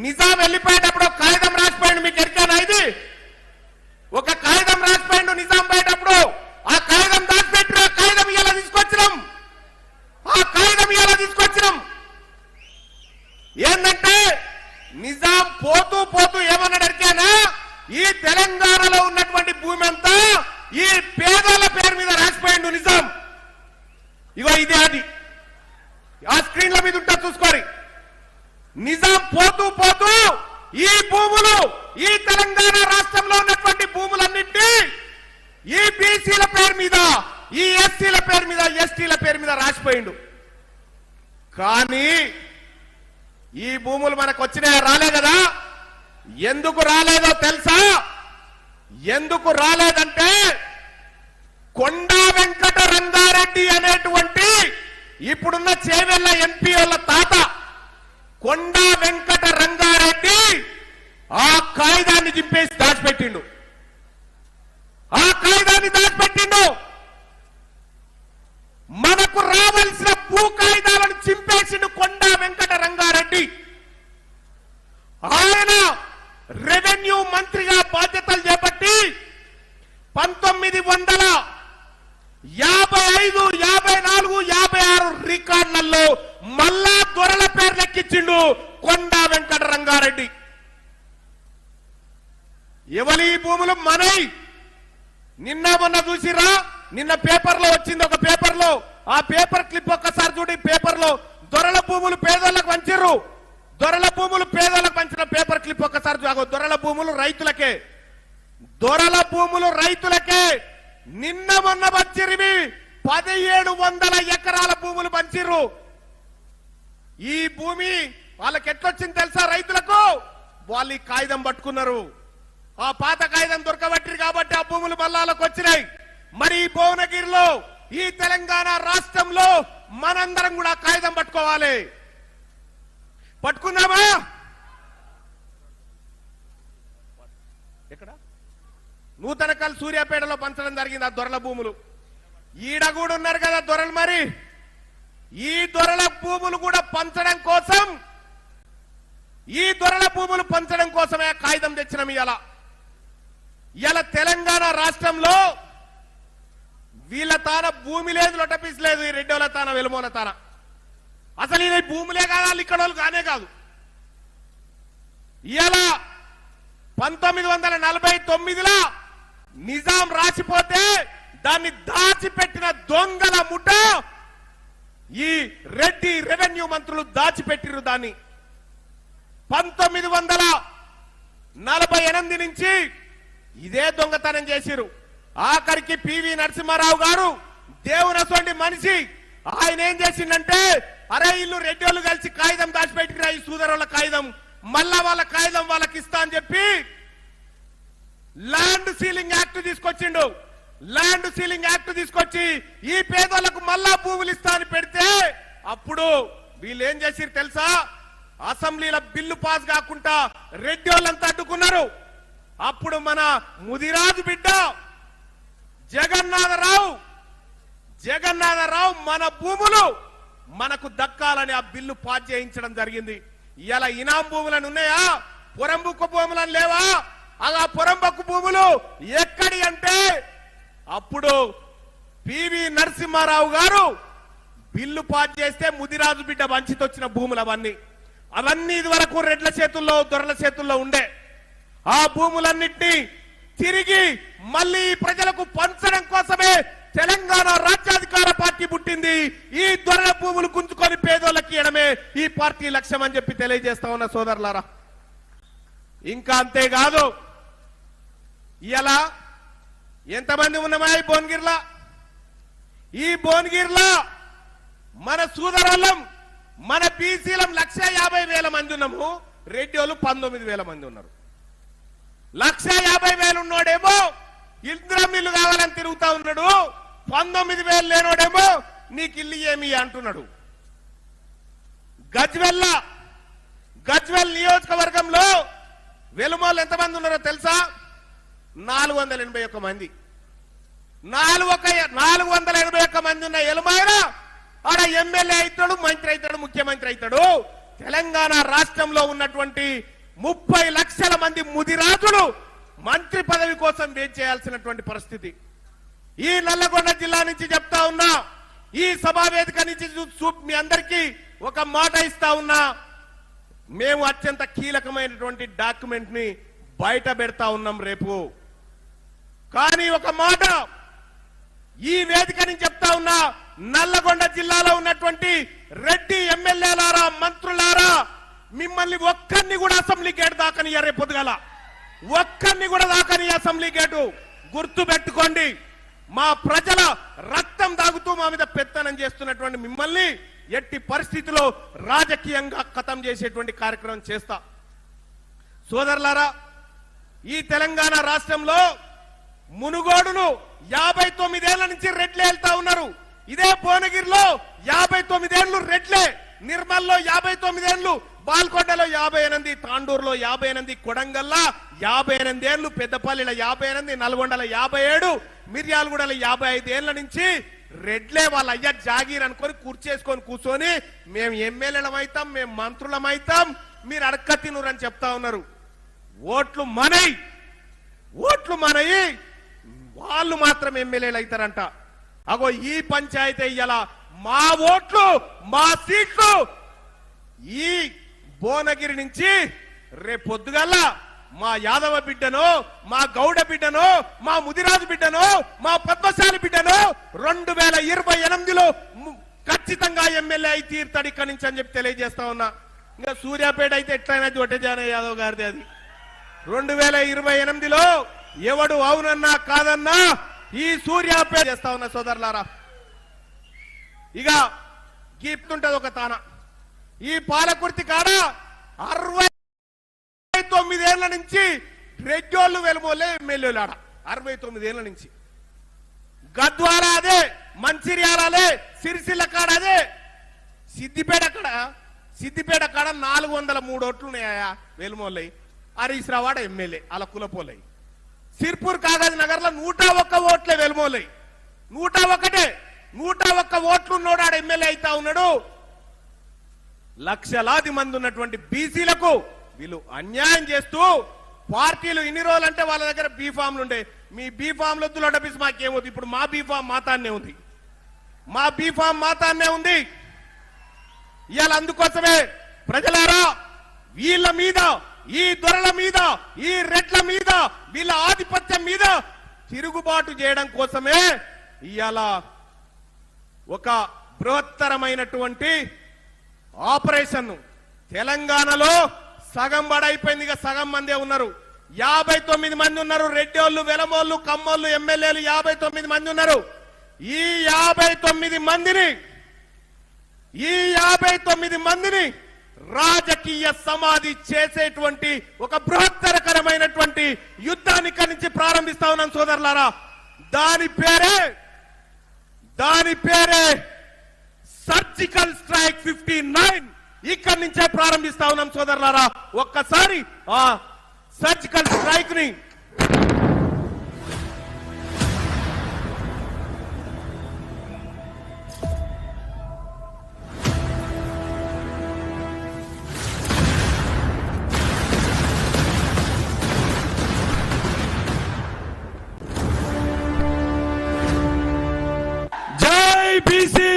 నిజాం వెళ్ళిపోయేటప్పుడు ఒక కాగితం రాసిపోయింది, మీకు ఎరికేనా ఇది? ఒక కాగితం రాసిపోయిండు నిజాం పోయేటప్పుడు. ఆ కాగితం దాచిపెట్టి ఆ కాగితం ఇలా తీసుకొచ్చినాం. ఆ కాగితం ఇలా తీసుకొచ్చినాం. ఏంటంటే నిజాం పోతూ పోతూ ఏమన్నాడు ఎరికేనా? ఈ తెలంగాణలో ఉన్నటువంటి భూమి అంతా ఈ పేదల పేరు మీద రాసిపోయిండు నిజాం. ఇగో ఇదే అది, ఆ స్క్రీన్ల మీద ఉంటా చూసుకోరి. నిజాం పోతూ పోతూ ఈ భూములు, ఈ తెలంగాణ రాష్ట్రంలో ఉన్నటువంటి భూములన్నింటినీ ఈ బీసీల పేరు మీద, ఈ ఎస్సీల పేరు మీద, ఎస్టీల పేరు మీద రాసిపోయిండు. కానీ ఈ భూములు మనకు వచ్చినాయా? రాలే కదా. ఎందుకు రాలేదో తెలుసా? ఎందుకు రాలేదంటే కొండా వెంకట రంగారెడ్డి అనేటువంటి ఇప్పుడున్న చేవెళ్ల ఎంపీ వాళ్ళ తాత కొండా వెంకట రంగారెడ్డి ఆ కాగితాన్ని చింపేసి దాచిపెట్టిండు. ఆ కాగితాన్ని దాచిపెట్టిండు. మనకు రావాల్సిన భూ కాగితాలను చింపేసిండు కొండా వెంకట రంగారెడ్డి. ఆయన రెవెన్యూ మంత్రిగా బాధ్యతలు చేపట్టి 1955, 54, 56 రికార్డులలో మళ్ళా దొరల పేరు లెక్కించిండు కొండా వెంకట రంగారెడ్డి. ఎవరి భూములు మనై? నిన్న మొన్న చూసిరా? నిన్న పేపర్ లో వచ్చింది, ఒక పేపర్ లో. ఆ పేపర్ క్లిప్ ఒక్కసారి చూడి. పేపర్ లో దొరల భూములు పేదోళ్లకు పంచిర్రు. దొరల భూములు పేదోళ్లకు పంచిన పేపర్ క్లిప్ ఒక్కసారి చూగో. దొరల భూములు రైతులకే, దొరల భూములు రైతులకే. నిన్న మొన్న పంచిరివి 1700 ఎకరాల భూములు పంచిర్రు. ఈ భూమి వాళ్ళకి ఎట్లొచ్చింది తెలుసా? రైతులకు వాళ్ళు ఈ కాగితం పట్టుకున్నారు. ఆ పాత కాగితం దొరకబట్టిరు కాబట్టి ఆ భూములు మల్లాలకు వచ్చినాయి. మరి ఈ భువనగిరిలో, ఈ తెలంగాణ రాష్ట్రంలో మనందరం కూడా కాగితం పట్టుకోవాలి. పట్టుకున్నామా? ఎక్కడ? నూతనకల్ సూర్యాపేటలో పంచడం జరిగింది ఆ దొరల భూములు. ఈడ కూడా ఉన్నారు కదా దొరలు. మరి ఈ దొరల భూములు కూడా పంచడం కోసం, ఈ దొరల భూములు పంచడం కోసమే కాగితం తెచ్చినాం. ఇలా తెలంగాణ రాష్ట్రంలో వీళ్ళ తాన భూమి లేదు, లొటపీస్ లేదు. ఈ రెడ్డోల తాన, వెలుమోల తాన. అసలు ఇది భూములే కాదు, ఇక్కడ వాళ్ళు కానే కాదు. ఇలా 1949లో నిజాం రాసిపోతే దాన్ని దాచిపెట్టిన దొంగల ముఠ ఈ రెడ్డి రెవెన్యూ మంత్రులు దాచిపెట్టిరు. దాన్ని 1948 నుంచి ఇదే దొంగతనం చేసిరు. ఆఖరికి పివి నరసింహారావు గారు దేవునటువంటి మనిషి, ఆయన ఏం చేసిందంటే, అరే ఇల్లు రెడ్డిలు కలిసి కాగితం దాచిపెట్టిరా, ఈ సూదరుల కాగితం, మళ్ళా వాళ్ళ కాగితం వాళ్ళకి ఇస్తా అని చెప్పి ల్యాండ్ సీలింగ్ యాక్ట్ తీసుకొచ్చిండు. ల్యాండ్ సీలింగ్ యాక్ట్ తీసుకొచ్చి ఈ పేదలకు మళ్ళా భూములు ఇస్తా అని పెడితే అప్పుడు వీళ్ళు ఏం చేసిరు తెలుసా? అసెంబ్లీలో బిల్లు పాస్ కాకుండా రెడ్డి వాళ్ళంతా అడ్డుకున్నారు. అప్పుడు మన ముదిరాజు బిడ్డ జగన్నాథరావు మన భూములు మనకు దక్కాలని ఆ బిల్లు పాస్ చేయించడం జరిగింది. ఇలా ఇనాం భూములను ఉన్నాయా? పొరంబుక్కు భూములను లేవా? అలా పొరంబక్కు భూములు ఎక్కడి అంటే అప్పుడు పివి నరసింహారావు గారు బిల్లు పాస్ చేస్తే ముదిరాజు బిడ్డ వంచితొచ్చిన భూములు అవన్నీ ఇది వరకు రెడ్ల చేతుల్లో, దొరల చేతుల్లో ఉండే. ఆ భూములన్నింటినీ తిరిగి మళ్ళీ ప్రజలకు పంచడం కోసమే తెలంగాణ రాజ్యాధికార పార్టీ పుట్టింది. ఈ దొరల భూములు గుంజుకొని పేదోళ్ళకి ఇవ్వడమే ఈ పార్టీ లక్ష్యం అని చెప్పి తెలియజేస్తా ఉన్న సోదరులారా. ఇంకా అంతేకాదు, ఇలా ఎంతమంది ఉన్నామా ఈ భువనగిరిలో? ఈ భువనగిరిలో మన సోదరులం, మన బీసీలం 150,000 మంది ఉన్నాము. రెడ్డి వాళ్ళు 19,000 మంది ఉన్నారు. 150,000 ఉన్నోడేమో ఇంద్రం ఇల్లు కావాలని తిరుగుతా ఉన్నాడు. 19,000 లేనోడేమో నీకు ఇల్లు ఏమి అంటున్నాడు. గజ్వెల్ నియోజకవర్గంలో వెలుమోళ్ళు ఎంతమంది ఉన్నారో తెలుసా? 481 మంది. 481 మంది ఉన్న ఎలుమాయన ఆడ ఎమ్మెల్యే అవుతాడు, మంత్రి అవుతాడు, ముఖ్యమంత్రి అవుతాడు. తెలంగాణ రాష్ట్రంలో ఉన్నటువంటి 30 లక్షల మంది ముదిరాజులు మంత్రి పదవి కోసం వెయిట్ చేయాల్సినటువంటి పరిస్థితి. ఈ నల్లగొండ జిల్లా నుంచి చెప్తా ఉన్నా, ఈ సభావేదిక నుంచి మీ అందరికీ ఒక మాట ఇస్తా ఉన్నా, మేము అత్యంత కీలకమైనటువంటి డాక్యుమెంట్ ని బయట పెడతా ఉన్నాం రేపు. కానీ ఒక మాట ఈ వేదిక నుంచి చెప్తా ఉన్నా, నల్లగొండ జిల్లాలో ఉన్నటువంటి రెడ్డి ఎమ్మెల్యేలారా, మంత్రులారా, మిమ్మల్ని ఒక్కరిని కూడా అసెంబ్లీ గేట్ దాకనియ్య. రేపు పొద్దుగల ఒక్కరిని కూడా దాకని అసెంబ్లీ గేటు. గుర్తు పెట్టుకోండి, మా ప్రజల రక్తం దాగుతూ మా మీద పెత్తనం చేస్తున్నటువంటి మిమ్మల్ని ఎట్టి పరిస్థితిలో రాజకీయంగా ఖతం చేసేటువంటి కార్యక్రమం చేస్తా. సోదరులారా, ఈ తెలంగాణ రాష్ట్రంలో మునుగోడును 59 ఏళ్ల నుంచి రెడ్లే వెళ్తా ఉన్నారు. ఇదే భువనగిరిలో 59 ఏళ్లు రెడ్లే, నిర్మల్లో 59 ఏళ్లు, బాల్కొండలో 58, తాండూరులో 58, కొడంగల్లో 58 ఏళ్లు, పెద్దపల్లిలో 58, నల్గొండలో 57, మిర్యాలగూడలో 55 ఏళ్ల నుంచి రెడ్లే వాళ్ళ అయ్య జాగీర్ అనుకొని కూర్చేసుకొని కూర్చొని మేము ఎమ్మెల్యేలం అవుతాం, మేము మంత్రులం అవుతాం, మీరు అడక్క తినురని చెప్తా ఉన్నారు. ఓట్లు మనయి, వాళ్ళు మాత్రం ఎమ్మెల్యేలు అవుతారంట. అగో ఈ పంచాయతీ ఇయ్యాల మా ఓట్లు, మా సీట్లు ఈ భువనగిరి నుంచి రేపు పొద్దుగల్లా మా యాదవ బిడ్డను, మా గౌడ బిడ్డను, మా ముదిరాజు బిడ్డను, మా పద్మశాలి బిడ్డను 2028లో ఖచ్చితంగా ఎమ్మెల్యే అయి తీరుతాడు ఇక్కడి నుంచి అని చెప్పి తెలియజేస్తా ఉన్నా. ఇంకా సూర్యాపేట అయితే ఎట్లయినా జొట్టెజాన యాదవ్ గారిది అది. 2028లో ఎవడు అవునన్నా కాదన్నా ఈ సూర్యాపేట చేస్తా ఉన్నా. సోదరులారా, ఇక గీపుతుంటది ఒక తాన. ఈ పాలకుర్తి కాడ 69 ఏళ్ల నుంచి రెడ్డోళ్ళు వెలుమోలే ఎమ్మెల్యేలు ఆడ 69 ఏళ్ల నుంచి. గద్వాల అదే, మంచిర్యాల అదే, సిరిసిల్ల కాడ అదే, సిద్దిపేట కాడ 403 ఓట్లు ఉన్నాయా వెలుమోళ్ళయి. హరీష్ రావు ఆడ ఎమ్మెల్యే అలా కులపోలయి. సిర్పూర్ కాగజ్ నగర్ లో 101 ఓట్లే వెలుమోలయి. 101 ఓట్లు ఉన్నాడు ఆడ ఎమ్మెల్యే అయితా ఉన్నాడు. లక్షలాది మంది ఉన్నటువంటి బీసీలకు వీళ్ళు అన్యాయం చేస్తూ పార్టీలు ఇన్ని రోజులంటే వాళ్ళ దగ్గర బీఫామ్లు ఉండే. మీ బీఫామ్లు వద్దు లొడబీస్ మాకేమవుతుంది. ఇప్పుడు మా బీఫామ్ మాతాన్నే ఉంది, మా బీఫామ్ మాతాన్నే ఉంది. ఇవాళ అందుకోసమే ప్రజలారా, వీళ్ళ మీద, ఈ దొరల మీద, ఈ రెడ్ల మీద, వీళ్ళ ఆధిపత్యం మీద తిరుగుబాటు చేయడం కోసమే ఇవాళ ఒక బృహత్తరమైనటువంటి ఆపరేషన్. తెలంగాణలో సగం బడైపోయింది, ఇక సగం మందే ఉన్నారు. 59 మంది ఉన్నారు. రెడ్డోళ్ళు, వెలమోళ్ళు, కమ్మోళ్ళు ఎమ్మెల్యేలు 59 మంది ఉన్నారు. ఈ 59 మందిని రాజకీయ సమాధి చేసేటువంటి ఒక బృహత్తరకరమైనటువంటి యుద్ధాన్ని ఇక్కడి నుంచి ప్రారంభిస్తా ఉన్నాం సోదరులారా. దాని పేరే సర్జికల్ స్ట్రైక్ 59 ఇక్కడి నుంచే ప్రారంభిస్తా ఉన్నాం సోదరులారా. ఒక్కసారి ఆ సర్జికల్ స్ట్రైక్ ని బీసీ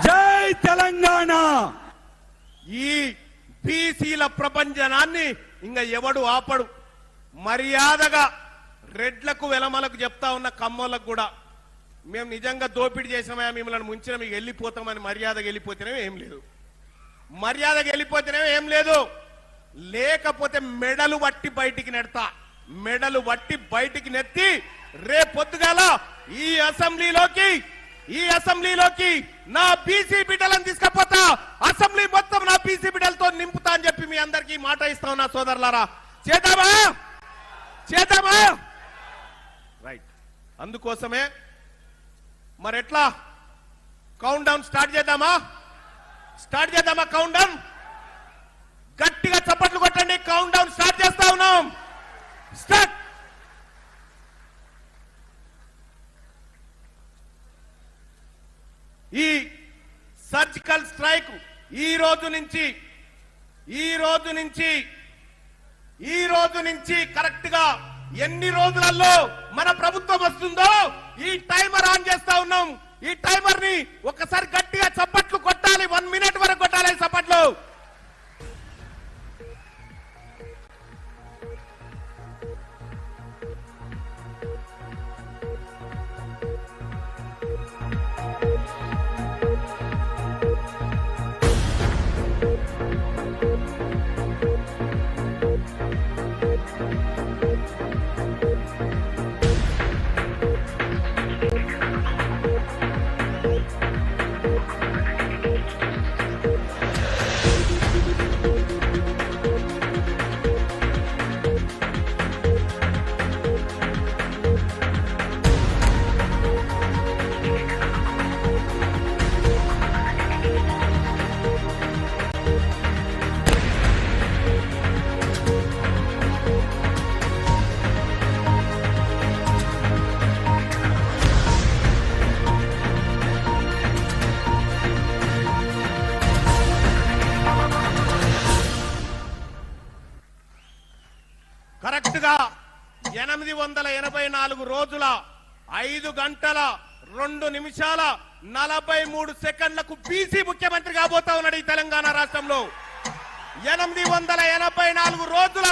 జై తెలంగాణ. ఈ బీసీల ప్రపంచనాన్ని ఇంకా ఎవడు ఆపడు. మర్యాదగా రెడ్లకు వెలమలకు చెప్తా ఉన్న కమ్మోళ్ళకు కూడా, మేము నిజంగా దోపిడీ చేసామా, మిమ్మల్ని ముంచిన మీకు వెళ్ళిపోతామని మర్యాదగా వెళ్ళిపోతేనే ఏం లేదు. లేకపోతే మెడలు వట్టి బయటికి నెడతా, మెడలు వట్టి బయటికి నెత్తి రేపొద్దుగాల ఈ అసెంబ్లీలోకి నా బీసీ బిడ్డలను తీసుకపోతా, అసెంబ్లీ మొత్తం నా బీసీ బిడ్డలతో నింపుతా అని చెప్పి మీ అందరికీ మాట ఇస్తా ఉన్నా సోదరులారా. చేద్దామా? రైట్. అందుకోసమే మరి ఎట్లా కౌంట్ డౌన్ స్టార్ట్ చేద్దామా? కౌంట్ డౌన్ గట్టిగా చప్పట్లు కొట్టండి. కౌంట్ డౌన్ స్టార్ట్ చేస్తా ఉన్నాం. స్టార్ట్. ఈ సర్జికల్ స్ట్రైక్ ఈ రోజు నుంచి ఈ రోజు నుంచి కరెక్ట్ గా ఎన్ని రోజులలో మన ప్రభుత్వం వస్తుందో ఈ టైమర్ ఆన్ చేస్తా ఉన్నాం. ఈ టైమర్ ని ఒకసారి గట్టిగా చప్పట్లు కొట్టాలి. 1 మినిట్ వరకు కొట్టాలి చప్పట్లు. కరెక్ట్ గా 884 రోజుల 5 గంటల 2 నిమిషాల 43 సెకండ్లకు బీసీ ముఖ్యమంత్రి కాబోతా ఉన్నాడు ఈ తెలంగాణ రాష్ట్రంలో. 884 రోజుల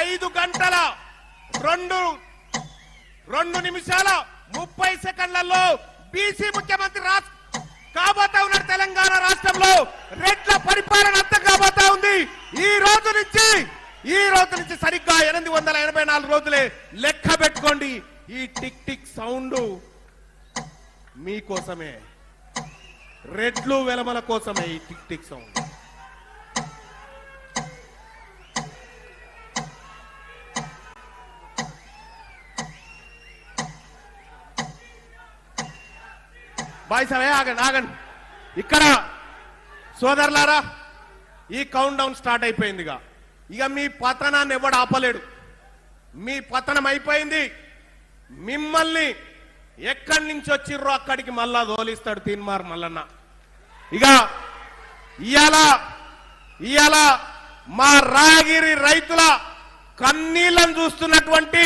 5 గంటల 2 నిమిషాల 30 సెకండ్లలో బీసీ ముఖ్యమంత్రి కాబోతా ఉన్నాడు తెలంగాణ రాష్ట్రంలో. రెడ్ల పరిపాలన అంతా కాబోతా ఉంది. ఈ రోజు నుంచి సరిగ్గా 884 రోజులే లెక్క పెట్టుకోండి. ఈ టిక్ టిక్ సౌండ్ మీకోసమే, రెడ్లు వెలమల కోసమే ఈ టిక్ టిక్ సౌండ్. బాయ్ సవే ఆగండి. ఇక్కడ సోదరులారా, ఈ కౌంట్ డౌన్ స్టార్ట్ అయిపోయింది. ఇక మీ పతనాన్ని ఎవడు ఆపలేడు. మీ పతనం అయిపోయింది. మిమ్మల్ని ఎక్కడి నుంచి వచ్చిర్రో అక్కడికి మళ్ళా తోలిస్తాడు తీన్మార్ మల్లన్న. ఇక ఇయాల మా రాగిరి రైతుల కన్నీళ్లను చూస్తున్నటువంటి